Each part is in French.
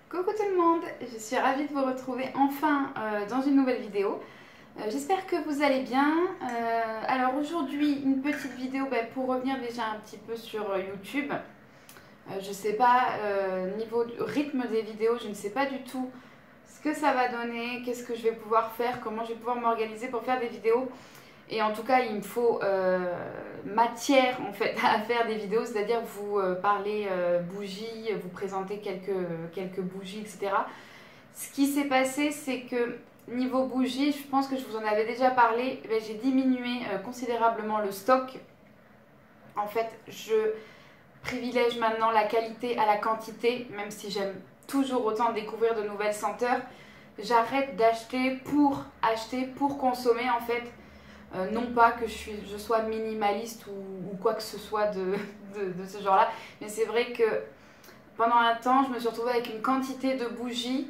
Coucou tout le monde, je suis ravie de vous retrouver enfin dans une nouvelle vidéo. J'espère que vous allez bien. Alors aujourd'hui, une petite vidéo pour revenir déjà un petit peu sur YouTube. Je sais pas, niveau rythme des vidéos, je ne sais pas du tout ce que ça va donner, qu'est-ce que je vais pouvoir faire, comment je vais pouvoir m'organiser pour faire des vidéos. Et en tout cas, il me faut matière en fait à faire des vidéos, c'est-à-dire vous parler bougies, vous présenter quelques bougies, etc. Ce qui s'est passé, c'est que niveau bougies, je pense que je vous en avais déjà parlé, j'ai diminué considérablement le stock. En fait, je privilège maintenant la qualité à la quantité, même si j'aime toujours autant découvrir de nouvelles senteurs. J'arrête d'acheter pour consommer en fait. Non pas que je sois minimaliste ou quoi que ce soit de ce genre-là, mais c'est vrai que pendant un temps, je me suis retrouvée avec une quantité de bougies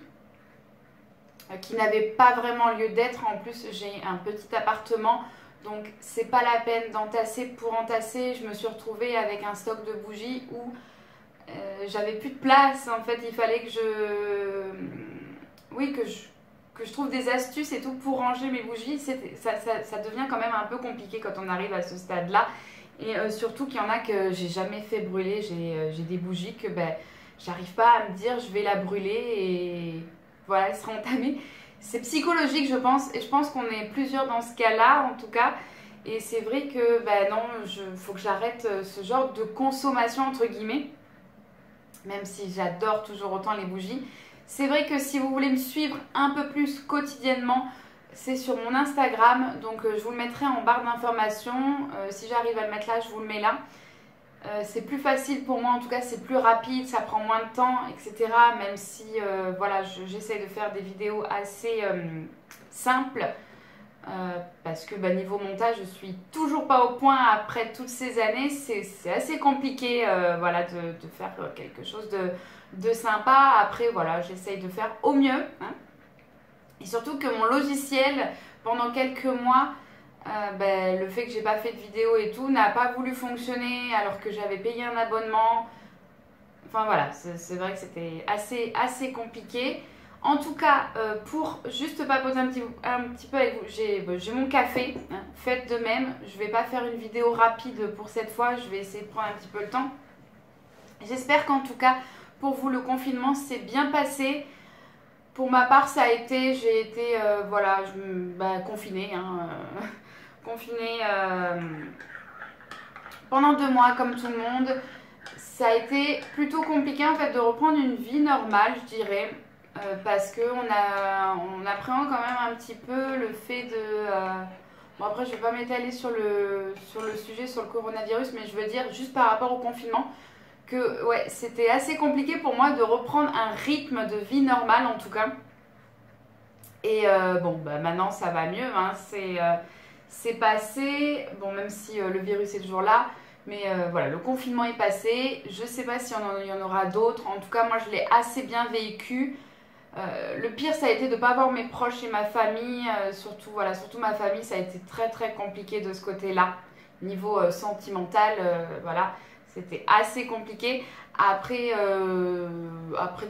qui n'avait pas vraiment lieu d'être. En plus, j'ai un petit appartement, donc c'est pas la peine d'entasser pour entasser. Je me suis retrouvée avec un stock de bougies où j'avais plus de place. En fait, il fallait que je trouve des astuces et tout pour ranger mes bougies. Ça devient quand même un peu compliqué quand on arrive à ce stade-là. Et surtout qu'il y en a que j'ai jamais fait brûler. J'ai des bougies que j'arrive pas à me dire je vais la brûler et voilà, elle sera entamée. C'est psychologique, je pense. Et je pense qu'on est plusieurs dans ce cas-là, en tout cas. Et c'est vrai que non, faut que j'arrête ce genre de consommation, entre guillemets. Même si j'adore toujours autant les bougies. C'est vrai que si vous voulez me suivre un peu plus quotidiennement, c'est sur mon Instagram. Donc je vous le mettrai en barre d'informations. Si j'arrive à le mettre là, je vous le mets là. C'est plus facile pour moi, en tout cas c'est plus rapide, ça prend moins de temps, etc. Même si voilà, j'essaie de faire des vidéos assez simples. Parce que niveau montage, je suis toujours pas au point après toutes ces années. C'est assez compliqué voilà, de faire quelque chose de sympa. Après, voilà, j'essaye de faire au mieux. Hein. Et surtout que mon logiciel, pendant quelques mois, le fait que j'ai pas fait de vidéo et tout, n'a pas voulu fonctionner alors que j'avais payé un abonnement. Enfin voilà, c'est vrai que c'était assez compliqué. En tout cas, pour juste papoter un petit peu avec vous, j'ai mon café, hein, faites de même. Je ne vais pas faire une vidéo rapide pour cette fois, je vais essayer de prendre un petit peu le temps. J'espère qu'en tout cas, pour vous, le confinement s'est bien passé. Pour ma part, j'ai été voilà, confinée. Hein, confinée pendant 2 mois comme tout le monde. Ça a été plutôt compliqué en fait de reprendre une vie normale, je dirais. Parce qu'on appréhende quand même un petit peu le fait de... Bon après je ne vais pas m'étaler sur le sujet, sur le coronavirus, mais je veux dire juste par rapport au confinement, que ouais, c'était assez compliqué pour moi de reprendre un rythme de vie normal en tout cas. Et maintenant ça va mieux, hein, c'est passé, bon même si le virus est toujours là. Mais voilà, le confinement est passé, je ne sais pas s'il y en aura d'autres, en tout cas moi je l'ai assez bien vécu. Le pire ça a été de ne pas voir mes proches et ma famille, surtout ma famille, ça a été très compliqué de ce côté-là. Niveau sentimental, voilà, c'était assez compliqué. Après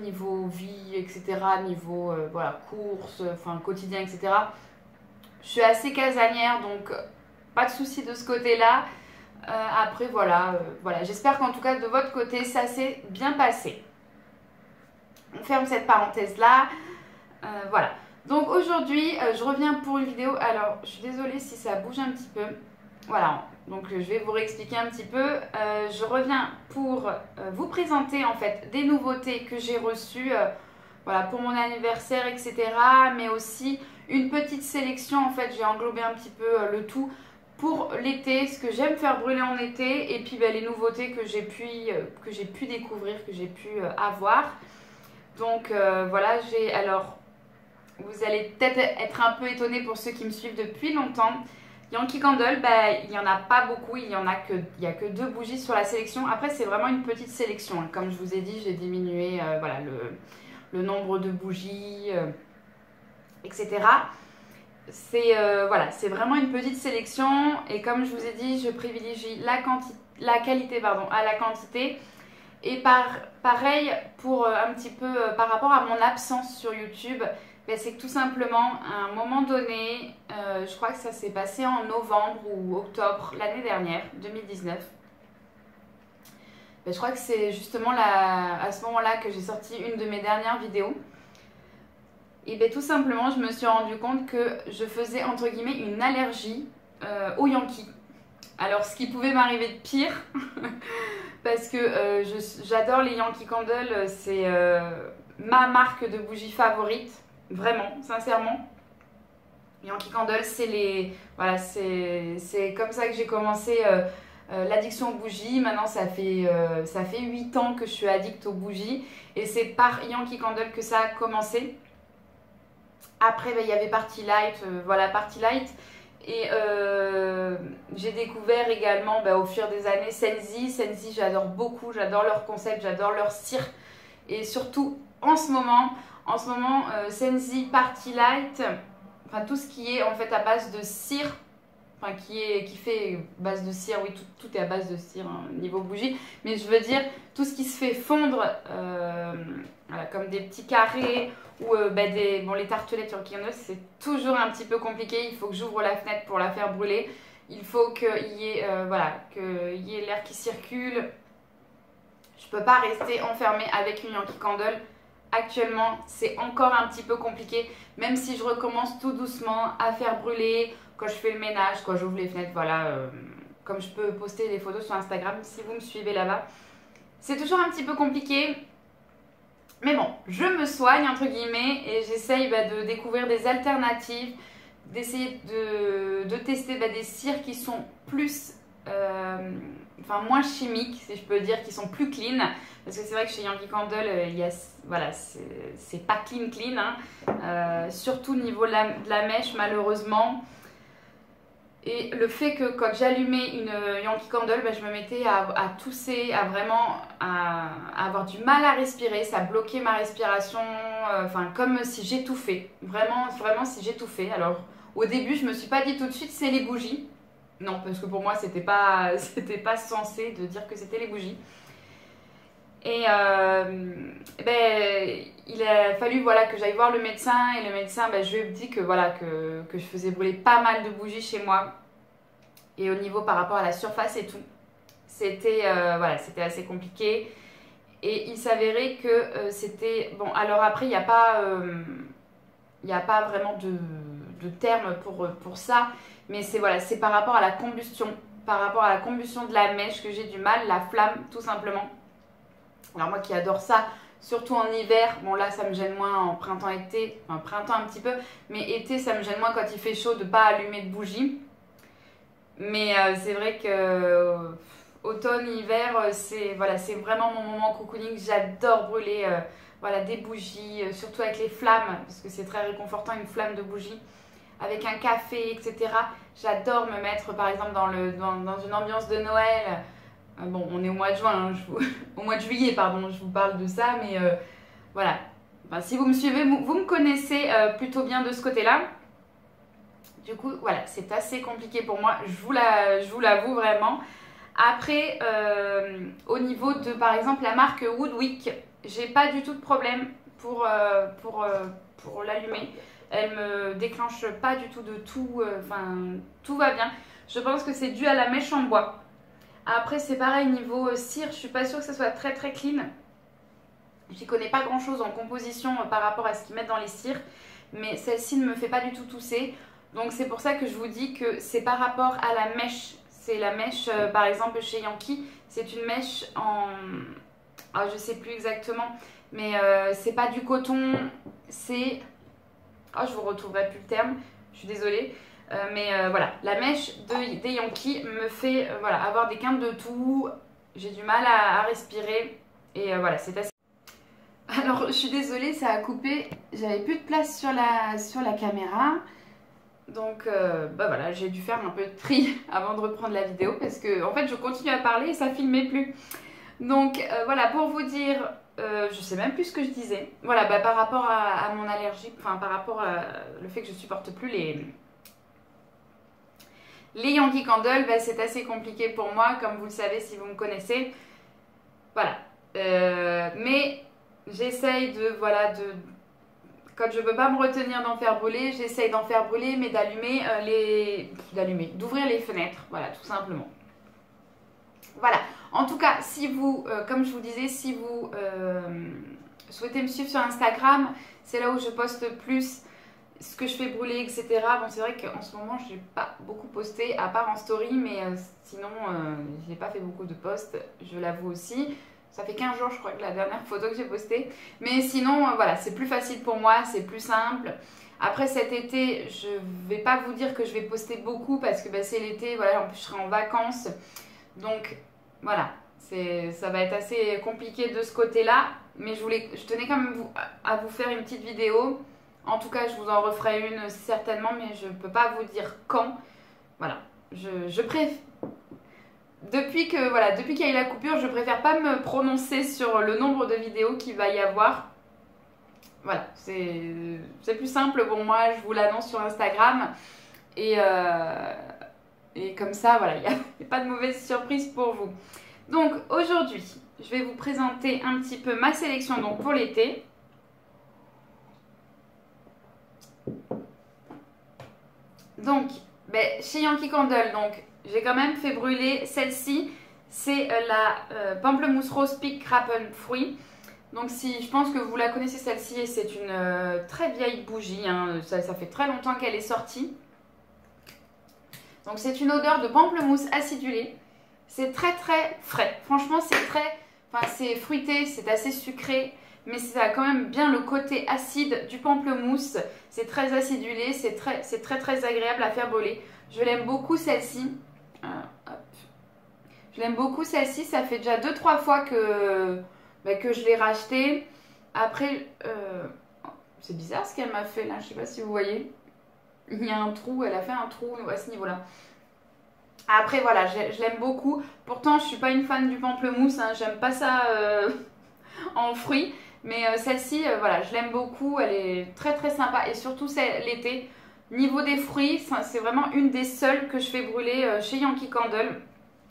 niveau vie, etc., niveau voilà, courses, quotidien, etc., je suis assez casanière, donc pas de souci de ce côté-là. Après voilà, j'espère qu'en tout cas de votre côté ça s'est bien passé. On ferme cette parenthèse là. Voilà, donc aujourd'hui je reviens pour une vidéo. Alors je suis désolée si ça bouge un petit peu. Voilà, donc je vais vous réexpliquer un petit peu. Je reviens pour vous présenter en fait des nouveautés que j'ai reçues voilà, pour mon anniversaire, etc. Mais aussi une petite sélection, en fait j'ai englobé un petit peu le tout pour l'été, ce que j'aime faire brûler en été, et puis les nouveautés que j'ai pu découvrir, que j'ai pu avoir. Donc voilà, alors vous allez peut-être être un peu étonnés pour ceux qui me suivent depuis longtemps. Yankee Candle, il n'y en a pas beaucoup, il y a que 2 bougies sur la sélection. Après c'est vraiment une petite sélection, hein. Comme je vous ai dit, j'ai diminué voilà, le nombre de bougies, etc. Voilà, c'est vraiment une petite sélection et comme je vous ai dit, je privilégie la qualité à la quantité. Et pareil pour un petit peu par rapport à mon absence sur YouTube, ben, c'est que tout simplement à un moment donné, je crois que ça s'est passé en novembre ou octobre l'année dernière, 2019. Ben, je crois que c'est justement à ce moment-là que j'ai sorti une de mes dernières vidéos. Et bien tout simplement, je me suis rendu compte que je faisais entre guillemets une allergie aux Yankees. Alors ce qui pouvait m'arriver de pire, parce que j'adore les Yankee Candle, c'est ma marque de bougies favorite, vraiment, sincèrement. Yankee Candle, voilà, c'est comme ça que j'ai commencé l'addiction aux bougies. Maintenant, ça fait 8 ans que je suis addict aux bougies. Et c'est par Yankee Candle que ça a commencé. Après, il y avait Party Light, voilà, Party Light. Et j'ai découvert également au fur des années Scentsy. Scentsy, j'adore beaucoup, j'adore leur concept, j'adore leur cire. Et surtout, en ce moment Scentsy, Party Light, enfin tout ce qui est en fait à base de cire, enfin qui fait base de cire, oui, tout est à base de cire hein, niveau bougie, mais je veux dire tout ce qui se fait fondre, voilà, comme des petits carrés ou les tartelettes sur Kiernos, c'est toujours un petit peu compliqué. Il faut que j'ouvre la fenêtre pour la faire brûler, il faut qu'il y ait qu'il y ait l'air qui circule. Je peux pas rester enfermée avec une Yankee Candle. Actuellement, c'est encore un petit peu compliqué, même si je recommence tout doucement à faire brûler quand je fais le ménage, quand j'ouvre les fenêtres, voilà, comme je peux poster des photos sur Instagram si vous me suivez là-bas. C'est toujours un petit peu compliqué, mais bon, je me soigne entre guillemets et j'essaye de découvrir des alternatives, d'essayer de tester des cires qui sont plus... moins chimiques, si je peux dire, qui sont plus clean, parce que c'est vrai que chez Yankee Candle, voilà, c'est pas clean, hein. Surtout au niveau de la mèche, malheureusement. Et le fait que quand j'allumais une Yankee Candle, je me mettais à tousser, à avoir du mal à respirer, ça bloquait ma respiration, comme si j'étouffais, vraiment si j'étouffais. Alors au début, je me suis pas dit tout de suite c'est les bougies. Non, parce que pour moi, c'était pas censé de dire que c'était les bougies. Et il a fallu que j'aille voir le médecin. Et le médecin, je lui ai dit que je faisais brûler pas mal de bougies chez moi. Et au niveau par rapport à la surface et tout, c'était assez compliqué. Et il s'avérait que c'était... Bon, alors après, il n'y a pas vraiment de terme pour ça. Mais c'est par rapport à la combustion. Par rapport à la combustion de la mèche que j'ai du mal, la flamme tout simplement. Alors moi qui adore ça, surtout en hiver, bon là ça me gêne moins en printemps-été, enfin printemps un petit peu, mais été ça me gêne moins quand il fait chaud de ne pas allumer de bougies. Mais c'est vrai que automne, hiver, c'est vraiment mon moment cocooning. J'adore brûler des bougies, surtout avec les flammes, parce que c'est très réconfortant une flamme de bougie. Avec un café, etc. J'adore me mettre par exemple dans une ambiance de Noël. Bon, on est au mois de juin, au mois de juillet, pardon, je vous parle de ça, mais voilà. Enfin, si vous me suivez, vous me connaissez plutôt bien de ce côté-là. Du coup, voilà, c'est assez compliqué pour moi, je vous l'avoue vraiment. Après, au niveau de, par exemple, la marque Woodwick, j'ai pas du tout de problème pour l'allumer. Elle me déclenche pas du tout de tout, tout va bien. Je pense que c'est dû à la mèche en bois. Après c'est pareil niveau cire, je suis pas sûre que ça soit très très clean. J'y connais pas grand chose en composition par rapport à ce qu'ils mettent dans les cires. Mais celle-ci ne me fait pas du tout tousser. Donc c'est pour ça que je vous dis que c'est par rapport à la mèche. C'est la mèche par exemple chez Yankee, c'est une mèche en... Ah, je sais plus exactement. Mais c'est pas du coton, c'est... Oh, je vous retrouverai plus le terme, je suis désolée. Voilà, la mèche des Yankees me fait avoir des quintes de toux. J'ai du mal à respirer. Et voilà, c'est assez... Alors, je suis désolée, ça a coupé. J'avais plus de place sur la caméra. Donc, voilà, j'ai dû faire un peu de tri avant de reprendre la vidéo. Parce que, en fait, je continue à parler et ça filmait plus. Donc, voilà, pour vous dire... je sais même plus ce que je disais. Voilà, par rapport à mon allergie, par rapport à le fait que je supporte plus les Yankee Candle, c'est assez compliqué pour moi, comme vous le savez si vous me connaissez. Voilà, Mais j'essaye de, voilà, quand je peux pas me retenir d'en faire brûler, j'essaye d'en faire brûler, mais d'ouvrir les fenêtres, voilà, tout simplement. Voilà, en tout cas, si vous, comme je vous disais, si vous souhaitez me suivre sur Instagram, c'est là où je poste plus ce que je fais brûler, etc. Bon, c'est vrai qu'en ce moment, je n'ai pas beaucoup posté, à part en story, mais sinon, je n'ai pas fait beaucoup de posts, je l'avoue aussi. Ça fait 15 jours, je crois, que la dernière photo que j'ai postée. Mais sinon, voilà, c'est plus facile pour moi, c'est plus simple. Après cet été, je vais pas vous dire que je vais poster beaucoup parce que bah, c'est l'été, voilà, en plus je serai en vacances. Donc, voilà, ça va être assez compliqué de ce côté-là. Mais je tenais quand même à vous faire une petite vidéo. En tout cas, je vous en referai une certainement, mais je ne peux pas vous dire quand. Voilà, je préfère... Depuis qu'il y a eu la coupure, je préfère pas me prononcer sur le nombre de vidéos qu'il va y avoir. Voilà, c'est plus simple pour moi, je vous l'annonce sur Instagram. Et comme ça, voilà, il n'y a pas de mauvaise surprise pour vous. Donc aujourd'hui, je vais vous présenter un petit peu ma sélection donc, pour l'été. Donc, chez Yankee Candle, donc, j'ai quand même fait brûler celle-ci. C'est la Pamplemousse Rose Peak Crapen Fruit. Donc je pense que vous la connaissez celle-ci et c'est une très vieille bougie. Hein. Ça fait très longtemps qu'elle est sortie. Donc c'est une odeur de pamplemousse acidulée. C'est très très frais. Franchement c'est fruité, c'est assez sucré. Mais ça a quand même bien le côté acide du pamplemousse. C'est très acidulé, c'est très agréable à faire brûler. Je l'aime beaucoup celle-ci. Je l'aime beaucoup celle-ci, ça fait déjà 2-3 fois que je l'ai rachetée. Après, c'est bizarre ce qu'elle m'a fait là, je sais pas si vous voyez. Il y a un trou, elle a fait un trou à ce niveau-là. Après voilà, je l'aime beaucoup. Pourtant je suis pas une fan du pamplemousse, hein, j'aime pas ça en fruits. Mais celle-ci, voilà, je l'aime beaucoup, elle est très très sympa. Et surtout c'est l'été. Niveau des fruits, c'est vraiment une des seules que je fais brûler chez Yankee Candle.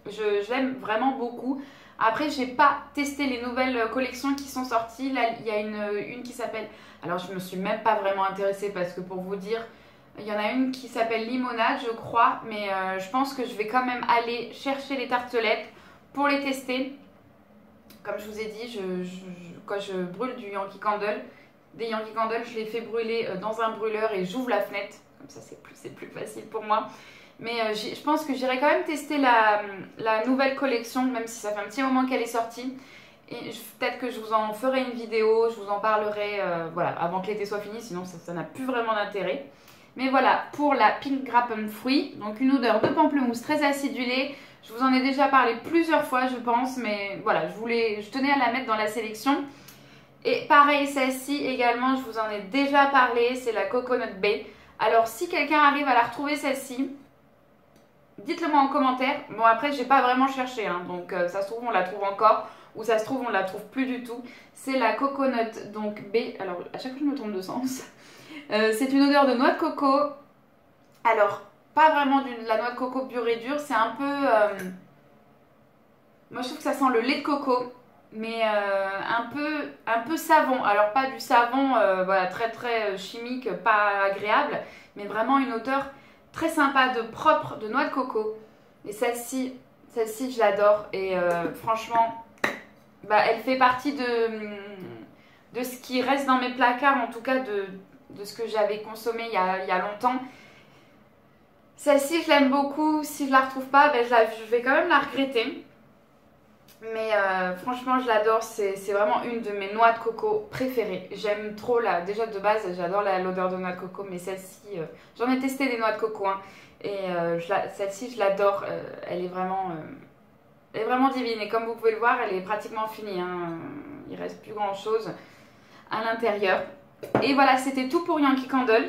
Je l'aime vraiment beaucoup. Après, j'ai pas testé les nouvelles collections qui sont sorties. Là, il y a une qui s'appelle... Alors, je me suis même pas vraiment intéressée parce que pour vous dire, il y en a une qui s'appelle Limonade, je crois. Mais je pense que je vais quand même aller chercher les tartelettes pour les tester. Comme je vous ai dit, quand je brûle des Yankee Candle, je les fais brûler dans un brûleur et j'ouvre la fenêtre. Comme ça, c'est plus facile pour moi. Mais je pense que j'irai quand même tester la nouvelle collection, même si ça fait un petit moment qu'elle est sortie. Et peut-être que je vous en ferai une vidéo, je vous en parlerai voilà, avant que l'été soit fini, sinon ça n'a plus vraiment d'intérêt. Mais voilà, pour la Pink Crapen Fruit, donc une odeur de pamplemousse très acidulée. Je vous en ai déjà parlé plusieurs fois, je pense, mais voilà, je tenais à la mettre dans la sélection. Et pareil, celle-ci également, je vous en ai déjà parlé, c'est la Coconut Bay. Alors, si quelqu'un arrive à la retrouver, celle-ci, dites-le moi en commentaire. Bon, après, j'ai pas vraiment cherché, hein, donc ça se trouve, on la trouve encore, ou ça se trouve, on la trouve plus du tout. C'est la Coconut, donc B. Alors, à chaque fois, je me trompe de sens. C'est une odeur de noix de coco. Alors, pas vraiment de la noix de coco pure et dure, c'est un peu... moi, je trouve que ça sent le lait de coco, mais un peu savon. Alors, pas du savon voilà, très très chimique, pas agréable, mais vraiment une odeur très sympa, propre, de noix de coco. Et celle-ci, je l'adore. Et franchement, elle fait partie de ce qui reste dans mes placards, en tout cas de ce que j'avais consommé il y a longtemps. Celle-ci, je l'aime beaucoup. Si je la retrouve pas, je vais quand même la regretter. Mais franchement, je l'adore. C'est vraiment une de mes noix de coco préférées. J'aime trop déjà de base, j'adore l'odeur de noix de coco. Mais celle-ci, j'en ai testé des noix de coco. Hein, et celle-ci, je l'adore. Elle est vraiment divine. Et comme vous pouvez le voir, elle est pratiquement finie. Hein. Il reste plus grand chose à l'intérieur. Et voilà, c'était tout pour Yankee Candle.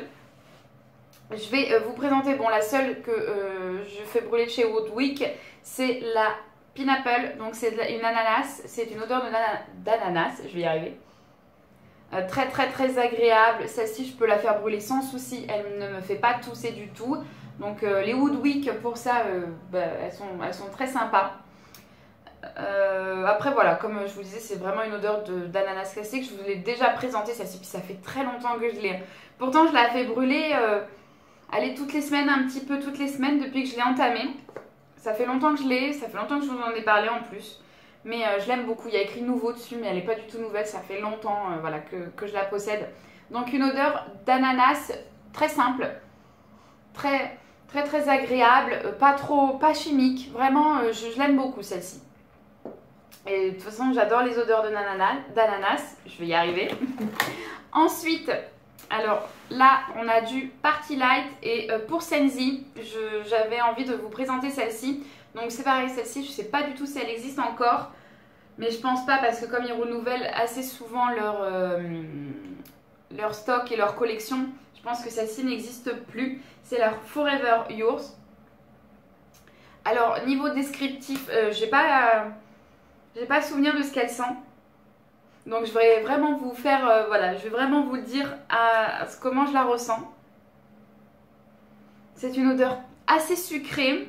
Je vais vous présenter, la seule que je fais brûler chez Woodwick, c'est la Pineapple, donc c'est une ananas, c'est une odeur d'ananas, je vais y arriver. Très très très agréable, celle-ci je peux la faire brûler sans souci, elle ne me fait pas tousser du tout. Donc les Woodwick pour ça, elles sont très sympas. Après voilà, comme je vous disais, c'est vraiment une odeur d'ananas classique. Je vous l'ai déjà présenté celle-ci, puis ça fait très longtemps que je l'ai. Pourtant je la fais brûler, allez, toutes les semaines, un petit peu toutes les semaines depuis que je l'ai entamée. Ça fait longtemps que je l'ai, ça fait longtemps que je vous en ai parlé en plus. Mais je l'aime beaucoup, il y a écrit nouveau dessus, mais elle n'est pas du tout nouvelle, ça fait longtemps voilà, que je la possède. Donc une odeur d'ananas très simple, très agréable, pas chimique, vraiment je l'aime beaucoup celle-ci. Et de toute façon j'adore les odeurs d'ananas, je vais y arriver. Ensuite, alors là on a du Party Light et pour Sensi, j'avais envie de vous présenter celle-ci. Donc c'est pareil, celle-ci je sais pas du tout si elle existe encore, mais je pense pas parce que comme ils renouvellent assez souvent leur stock et leur collection, je pense que celle-ci n'existe plus. C'est leur Forever Yours. Alors niveau descriptif, j'ai pas souvenir de ce qu'elle sent. Donc je vais vraiment vous faire, voilà, je vais vraiment vous dire comment je la ressens. C'est une odeur assez sucrée.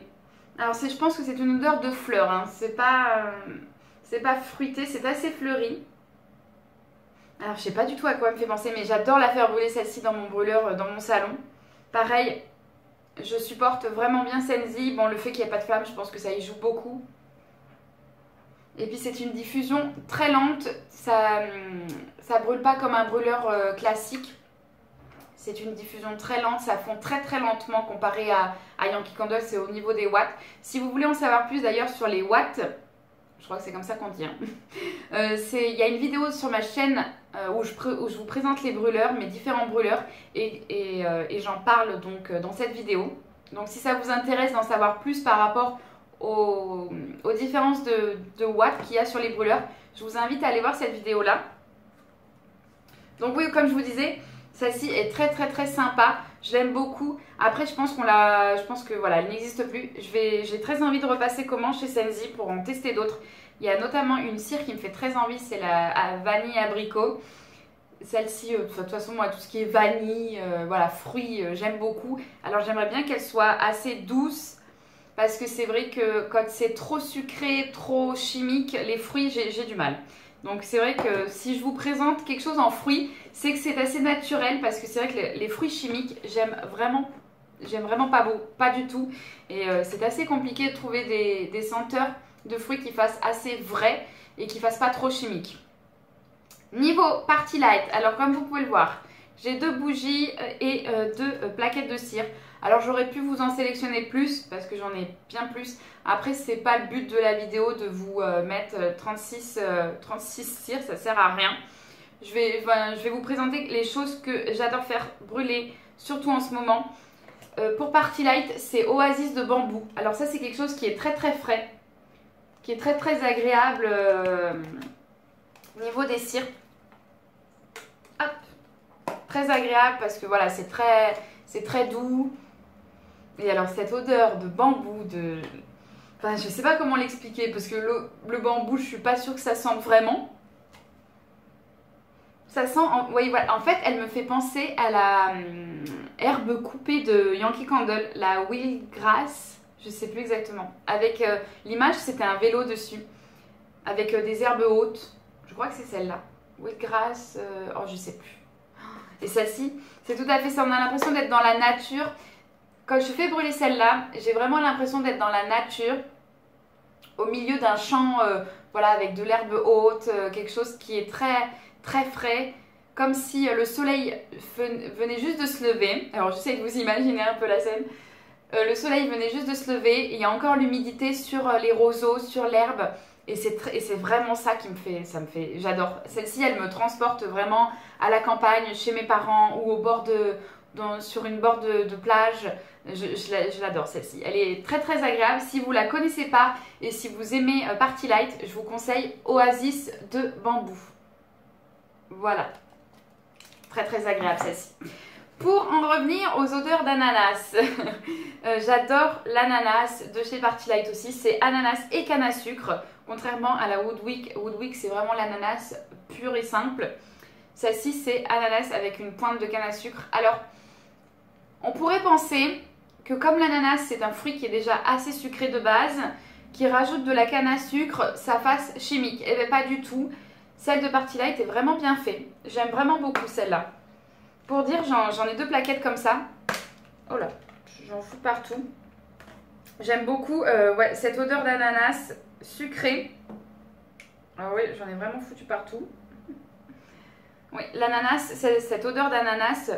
Alors je pense que c'est une odeur de fleurs, hein. C'est pas fruité, c'est assez fleuri. Alors je sais pas du tout à quoi elle me fait penser, mais j'adore la faire brûler celle-ci dans mon brûleur, dans mon salon. Pareil, je supporte vraiment bien Sensi. Bon, le fait qu'il n'y ait pas de flamme, je pense que ça y joue beaucoup. Et puis c'est une diffusion très lente, ça brûle pas comme un brûleur classique. C'est une diffusion très lente, ça fond très lentement comparé à Yankee Candle, c'est au niveau des watts. Si vous voulez en savoir plus d'ailleurs sur les watts, je crois que c'est comme ça qu'on dit, hein. Il y a une vidéo sur ma chaîne où je vous présente les brûleurs, mes différents brûleurs, et j'en parle donc dans cette vidéo. Donc si ça vous intéresse d'en savoir plus par rapport aux différences de watts qu'il y a sur les brûleurs, je vous invite à aller voir cette vidéo là. Donc oui, comme je vous disais, celle-ci est très sympa, je l'aime beaucoup. Après je pense que voilà, elle n'existe plus. J'ai très envie de repasser commande chez Sensi pour en tester d'autres. Il y a notamment une cire qui me fait très envie, c'est la vanille abricot. Celle-ci, de toute façon moi tout ce qui est vanille, voilà, fruits, j'aime beaucoup. Alors j'aimerais bien qu'elle soit assez douce, parce que c'est vrai que quand c'est trop sucré, trop chimique, les fruits, j'ai du mal. Donc c'est vrai que si je vous présente quelque chose en fruits, c'est que c'est assez naturel, parce que c'est vrai que les fruits chimiques, j'aime vraiment pas du tout. Et c'est assez compliqué de trouver des senteurs de fruits qui fassent assez vrais et qui fassent pas trop chimiques. Niveau Party Light, alors comme vous pouvez le voir, j'ai 2 bougies et 2 plaquettes de cire. Alors j'aurais pu vous en sélectionner plus parce que j'en ai bien plus. Après c'est pas le but de la vidéo de vous mettre 36 cires, ça sert à rien. Je vais vous présenter les choses que j'adore faire brûler, surtout en ce moment. Pour Party Light, c'est Oasis de bambou. Alors ça c'est quelque chose qui est très frais, qui est très agréable au niveau des cires. Hop, très agréable parce que voilà, c'est très doux. Et alors cette odeur de bambou, enfin je sais pas comment l'expliquer parce que le bambou je suis pas sûre que ça sente vraiment. Ça sent, oui, voilà. En fait elle me fait penser à la herbe coupée de Yankee Candle, la wheelgrass, je sais plus exactement. Avec l'image c'était un vélo dessus, avec des herbes hautes, je crois que c'est celle-là. Wheelgrass, oh je sais plus. Et celle-ci, c'est tout à fait ça, on a l'impression d'être dans la nature. Quand je fais brûler celle-là, j'ai vraiment l'impression d'être dans la nature, au milieu d'un champ, voilà, avec de l'herbe haute, quelque chose qui est très frais, comme si le soleil venait juste de se lever. Alors j'essaie de vous imaginer un peu la scène. Le soleil venait juste de se lever, et il y a encore l'humidité sur les roseaux, sur l'herbe, et c'est vraiment ça qui j'adore. Celle-ci, elle me transporte vraiment à la campagne, chez mes parents, ou au bord sur une bord de plage. Je l'adore celle-ci, elle est très agréable. Si vous la connaissez pas et si vous aimez Party Light, je vous conseille Oasis de bambou. Voilà, très agréable celle-ci. Pour en revenir aux odeurs d'ananas, j'adore l'ananas de chez Party Light aussi, c'est ananas et canne à sucre, contrairement à la Woodwick. Woodwick c'est vraiment l'ananas pur et simple. Celle-ci c'est ananas avec une pointe de canne à sucre. Alors on pourrait penser que comme l'ananas c'est un fruit qui est déjà assez sucré de base, qui rajoute de la canne à sucre, ça fasse chimique. Et bien pas du tout. Celle de Party Light est vraiment bien faite. J'aime vraiment beaucoup celle-là. Pour dire, j'en ai 2 plaquettes comme ça. Oh là, j'en fous partout. J'aime beaucoup ouais, cette odeur d'ananas sucré. Ah oui, j'en ai vraiment foutu partout. Oui, l'ananas, cette odeur d'ananas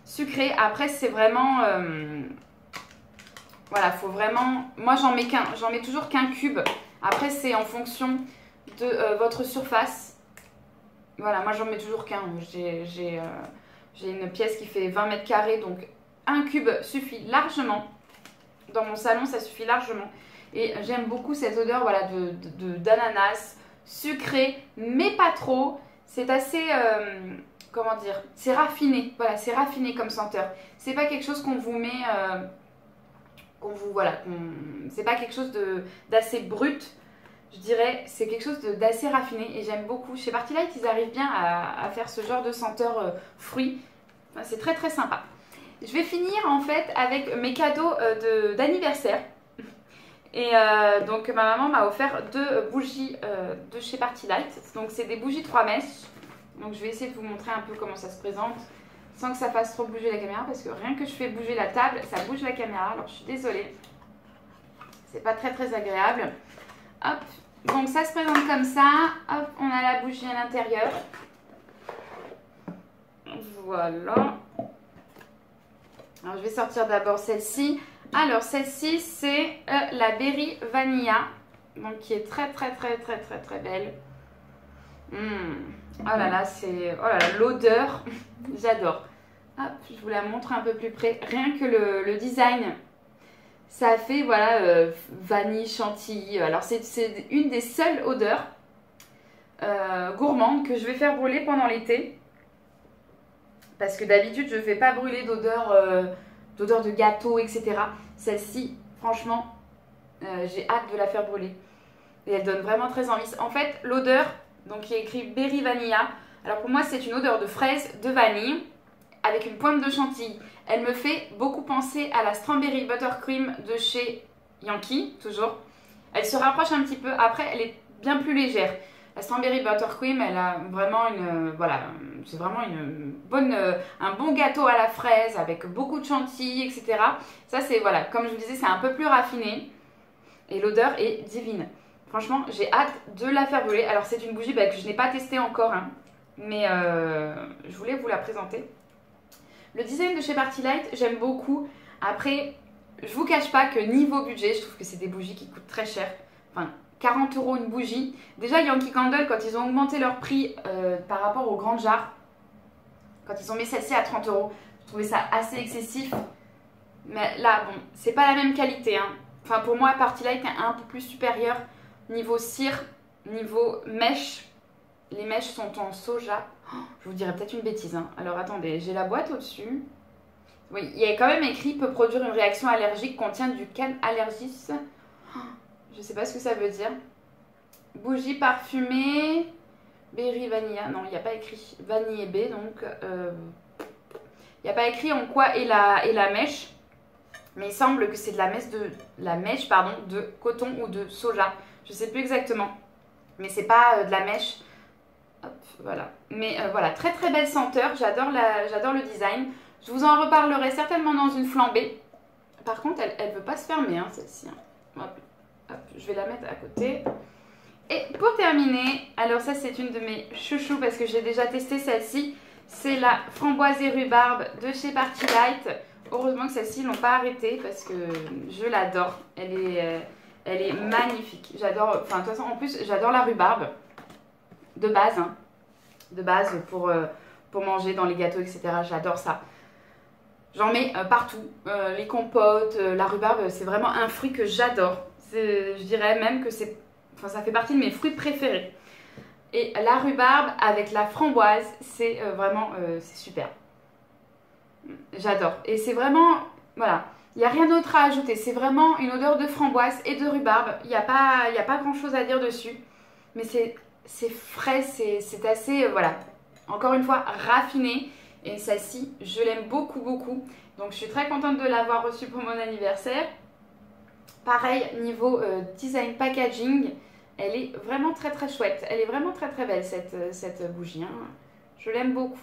sucré. Après, c'est vraiment... voilà, faut vraiment... Moi, j'en mets toujours qu'un cube. Après, c'est en fonction de votre surface. Voilà, moi, j'en mets toujours qu'un. J'ai une pièce qui fait 20 mètres carrés, donc un cube suffit largement. Dans mon salon, ça suffit largement. Et j'aime beaucoup cette odeur voilà, d'ananas sucré, mais pas trop. C'est assez... comment dire, c'est raffiné. Voilà, c'est raffiné comme senteur. C'est pas quelque chose qu'on vous met... voilà, c'est pas quelque chose d'assez brut. Je dirais, c'est quelque chose d'assez raffiné et j'aime beaucoup. Chez Party Light, ils arrivent bien à faire ce genre de senteur fruits. Enfin, c'est très très sympa. Je vais finir en fait avec mes cadeaux d'anniversaire. Et donc ma maman m'a offert 2 bougies de chez Party Light. Donc c'est des bougies 3 mèches. Donc je vais essayer de vous montrer un peu comment ça se présente. Sans que ça fasse trop bouger la caméra. Parce que rien que je fais bouger la table, ça bouge la caméra. Alors je suis désolée. C'est pas très très agréable. Hop. Donc ça se présente comme ça. Hop, on a la bougie à l'intérieur. Voilà. Alors je vais sortir d'abord celle-ci. Alors celle-ci c'est la Berry Vanilla. Donc qui est très très très très très très belle. Oh là là, c'est... Oh là là, l'odeur. J'adore. Hop, je vous la montre un peu plus près. Rien que le design. Ça fait, voilà, vanille, chantilly. Alors, c'est une des seules odeurs gourmandes que je vais faire brûler pendant l'été. Parce que d'habitude, je ne fais pas brûler d'odeur de gâteau, etc. Celle-ci, franchement, j'ai hâte de la faire brûler. Et elle donne vraiment très envie. En fait, l'odeur, donc il y a écrit Berry Vanilla. Alors pour moi, c'est une odeur de fraise, de vanille, avec une pointe de chantilly. Elle me fait beaucoup penser à la Strawberry Buttercream de chez Yankee, toujours. Elle se rapproche un petit peu. Après, elle est bien plus légère. La Strawberry Buttercream, elle a vraiment une... voilà, c'est vraiment un bon gâteau à la fraise avec beaucoup de chantilly, etc. Ça, c'est, voilà, comme je vous disais, c'est un peu plus raffiné. Et l'odeur est divine. Franchement, j'ai hâte de la faire brûler. Alors, c'est une bougie que je n'ai pas testée encore, hein, mais je voulais vous la présenter. Le design de chez Party Light, j'aime beaucoup. Après, je vous cache pas que niveau budget, je trouve que c'est des bougies qui coûtent très cher. Enfin, 40 € une bougie. Déjà, Yankee Candle, quand ils ont augmenté leur prix par rapport aux grandes jarres, quand ils ont mis celle-ci à 30 €, je trouvais ça assez excessif. Mais là, bon, c'est pas la même qualité, hein. Enfin, pour moi, Party Light est un peu plus supérieur niveau cire, niveau mèche. Les mèches sont en soja. Oh, je vous dirais peut-être une bêtise, hein. Alors attendez, j'ai la boîte au-dessus. Oui, il y a quand même écrit peut produire une réaction allergique, contient du can allergis. Oh, je ne sais pas ce que ça veut dire. Bougie parfumée, berry vanilla. Non, il n'y a pas écrit vanille et baie, donc il n'y a pas écrit en quoi est la mèche. Mais il semble que c'est de la mèche de coton ou de soja. Je ne sais plus exactement. Mais c'est pas de la mèche. Hop, voilà. Mais voilà, très très belle senteur. J'adore le design. Je vous en reparlerai certainement dans une flambée. Par contre, elle ne veut pas se fermer, hein, celle-ci. Hop, hop, je vais la mettre à côté. Et pour terminer, alors ça c'est une de mes chouchous parce que j'ai déjà testé celle-ci. C'est la framboise et rhubarbe de chez Party Light. Heureusement que celle-ci, ils l'ont pas arrêtée parce que je l'adore. Elle est magnifique. J'adore, enfin de toute façon, en plus, j'adore la rhubarbe. De base, hein. De base pour manger dans les gâteaux, etc. J'adore ça. J'en mets partout. Les compotes, la rhubarbe, c'est vraiment un fruit que j'adore. Je dirais même que ça fait partie de mes fruits préférés. Et la rhubarbe avec la framboise, c'est vraiment c'est super. J'adore. Et c'est vraiment, voilà, il n'y a rien d'autre à ajouter. C'est vraiment une odeur de framboise et de rhubarbe. Il n'y a pas grand chose à dire dessus. Mais c'est frais, c'est assez, voilà, encore une fois, raffiné. Et celle-ci, je l'aime beaucoup, beaucoup. Donc, je suis très contente de l'avoir reçue pour mon anniversaire. Pareil, niveau design packaging, elle est vraiment très très chouette. Elle est vraiment très très belle cette bougie. Hein. Je l'aime beaucoup.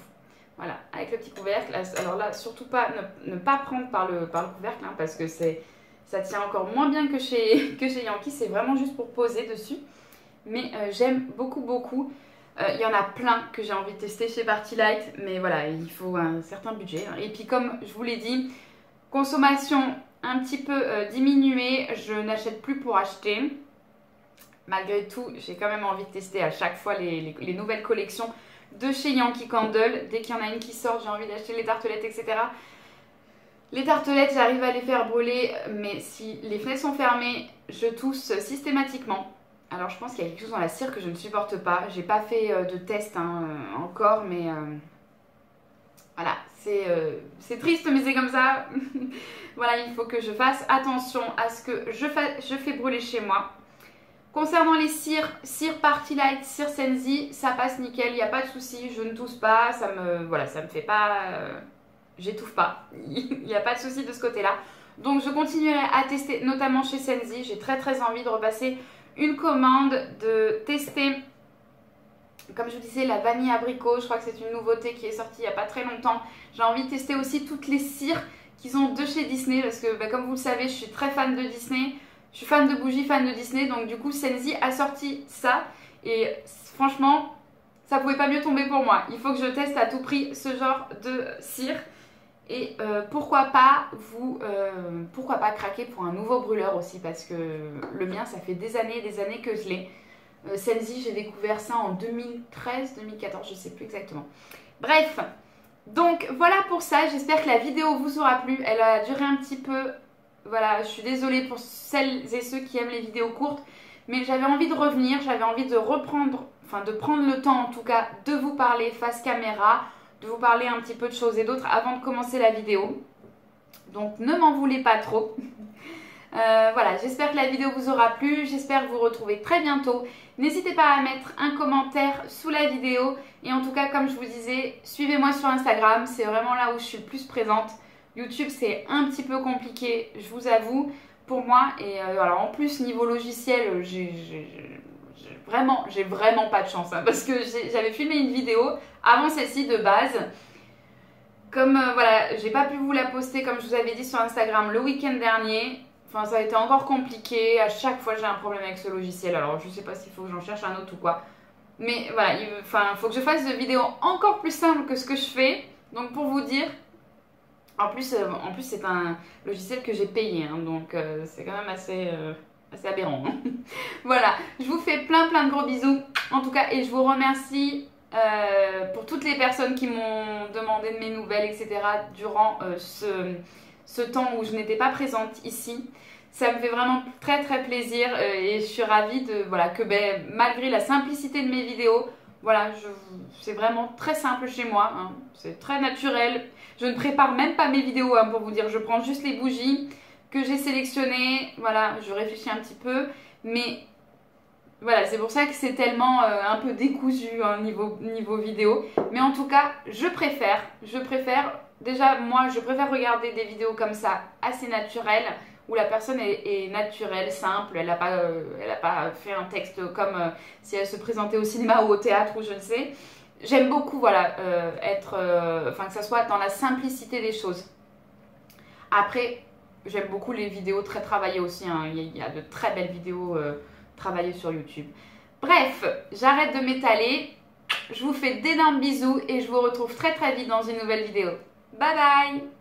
Voilà, avec le petit couvercle. Alors là, surtout pas ne pas prendre par le couvercle, hein, parce que ça tient encore moins bien que chez Yankee. C'est vraiment juste pour poser dessus. Mais j'aime beaucoup beaucoup. Il y en a plein que j'ai envie de tester chez Party Light. Mais voilà, il faut un certain budget. Et puis comme je vous l'ai dit, consommation un petit peu diminuée. Je n'achète plus pour acheter. Malgré tout, j'ai quand même envie de tester à chaque fois les nouvelles collections de chez Yankee Candle. Dès qu'il y en a une qui sort, j'ai envie d'acheter les tartelettes, etc. Les tartelettes, j'arrive à les faire brûler, mais si les fenêtres sont fermées, je tousse systématiquement. Alors je pense qu'il y a quelque chose dans la cire que je ne supporte pas. J'ai pas fait de test encore, mais voilà, c'est triste, mais c'est comme ça. Voilà, il faut que je fasse attention à ce que je fais brûler chez moi. Concernant les cires Party Light, cire Sensi, ça passe nickel, il n'y a pas de souci, je ne tousse pas, ça me fait pas, j'étouffe pas, il n'y a pas de souci de ce côté-là. Donc je continuerai à tester, notamment chez Sensi, j'ai très très envie de repasser une commande, de tester, comme je vous disais, la vanille abricot, je crois que c'est une nouveauté qui est sortie il n'y a pas très longtemps. J'ai envie de tester aussi toutes les cires qu'ils ont de chez Disney, parce que comme vous le savez, je suis très fan de Disney. Je suis fan de bougies, fan de Disney, donc du coup Sensi a sorti ça et franchement ça pouvait pas mieux tomber pour moi. Il faut que je teste à tout prix ce genre de cire et pourquoi pas craquer pour un nouveau brûleur aussi, parce que le mien ça fait des années que je l'ai. Sensi, j'ai découvert ça en 2013, 2014, je sais plus exactement. Bref, donc voilà pour ça, j'espère que la vidéo vous aura plu, elle a duré un petit peu. Voilà, je suis désolée pour celles et ceux qui aiment les vidéos courtes, mais j'avais envie de revenir, j'avais envie de reprendre, enfin de prendre le temps en tout cas de vous parler face caméra, de vous parler un petit peu de choses et d'autres avant de commencer la vidéo. Donc ne m'en voulez pas trop. Voilà, j'espère que la vidéo vous aura plu, j'espère vous retrouver très bientôt. N'hésitez pas à mettre un commentaire sous la vidéo et en tout cas, comme je vous disais, suivez-moi sur Instagram, c'est vraiment là où je suis le plus présente. YouTube, c'est un petit peu compliqué, je vous avoue, pour moi. Et alors en plus, niveau logiciel, j'ai vraiment pas de chance. Hein, parce que j'avais filmé une vidéo avant celle-ci de base. Comme voilà, j'ai pas pu vous la poster comme je vous avais dit sur Instagram le week-end dernier. Enfin, ça a été encore compliqué. À chaque fois, j'ai un problème avec ce logiciel. Alors, je sais pas s'il faut que j'en cherche un autre ou quoi. Mais voilà, il faut que je fasse des vidéos encore plus simples que ce que je fais. Donc, pour vous dire... En plus c'est un logiciel que j'ai payé, hein, donc c'est quand même assez aberrant. Voilà, je vous fais plein de gros bisous, en tout cas, et je vous remercie pour toutes les personnes qui m'ont demandé de mes nouvelles, etc. durant ce temps où je n'étais pas présente ici. Ça me fait vraiment très plaisir et je suis ravie de, voilà, que malgré la simplicité de mes vidéos, voilà, c'est vraiment très simple chez moi, hein. C'est très naturel. Je ne prépare même pas mes vidéos, hein, pour vous dire. Je prends juste les bougies que j'ai sélectionnées. Voilà, je réfléchis un petit peu. Mais voilà, c'est pour ça que c'est tellement un peu décousu, hein, niveau vidéo. Mais en tout cas, je préfère. Déjà, moi, je préfère regarder des vidéos comme ça, assez naturelles, où la personne est naturelle, simple, elle n'a pas fait un texte comme si elle se présentait au cinéma ou au théâtre ou je ne sais. J'aime beaucoup, voilà, que ça soit dans la simplicité des choses. Après, j'aime beaucoup les vidéos très travaillées aussi, hein. Il y a de très belles vidéos travaillées sur YouTube. Bref, j'arrête de m'étaler. Je vous fais d'énormes bisous et je vous retrouve très vite dans une nouvelle vidéo. Bye bye!